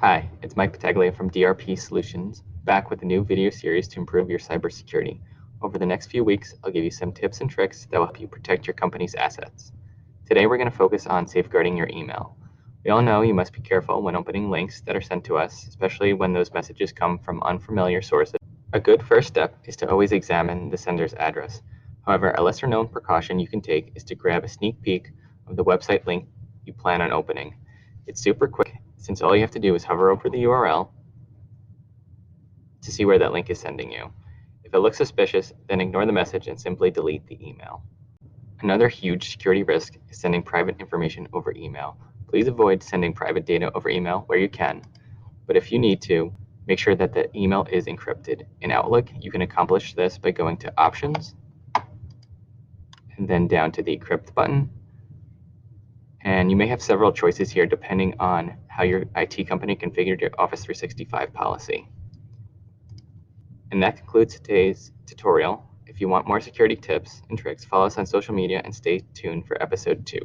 Hi, it's Mike Pataglia from DRP Solutions, back with a new video series to improve your cybersecurity. Over the next few weeks, I'll give you some tips and tricks that will help you protect your company's assets. Today, we're going to focus on safeguarding your email. We all know you must be careful when opening links that are sent to us, especially when those messages come from unfamiliar sources. A good first step is to always examine the sender's address. However, a lesser known precaution you can take is to grab a sneak peek of the website link you plan on opening. It's super quick, since all you have to do is hover over the URL to see where that link is sending you. If it looks suspicious, then ignore the message and simply delete the email. Another huge security risk is sending private information over email. Please avoid sending private data over email where you can, but if you need to, make sure that the email is encrypted. In Outlook, you can accomplish this by going to Options, and then down to the Encrypt button. And you may have several choices here depending on how your IT company configured your Office 365 policy. And that concludes today's tutorial. If you want more security tips and tricks, follow us on social media and stay tuned for episode 2.